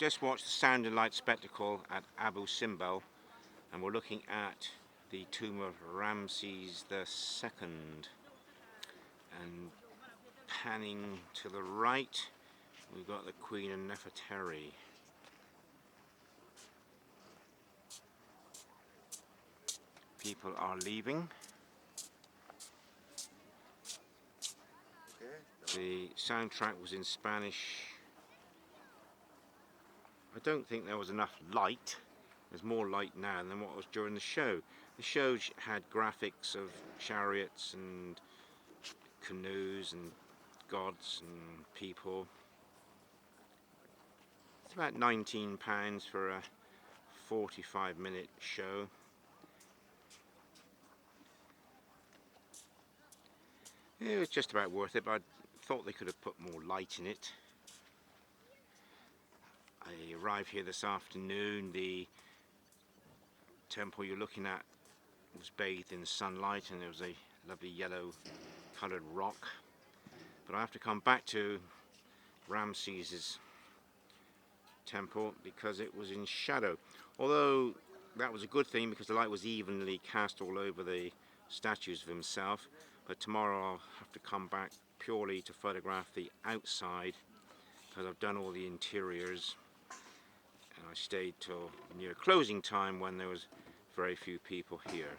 just watched the Sound and Light spectacle at Abu Simbel, and we're looking at the tomb of Ramses II. And panning to the right, we've got the Queen of Nefertari. People are leaving. The soundtrack was in Spanish. I don't think there was enough light. There's more light now than what was during the show. The show had graphics of chariots and canoes and gods and people. It's about £19 for a 45-minute show. It was just about worth it, but I thought they could have put more light in it. I arrived here this afternoon. The temple you're looking at was bathed in sunlight, and there was a lovely yellow coloured rock. But I have to come back to Ramses' temple because it was in shadow. Although that was a good thing because the light was evenly cast all over the statues of himself. But tomorrow I'll have to come back purely to photograph the outside because I've done all the interiors, and I stayed till near closing time when there was very few people here.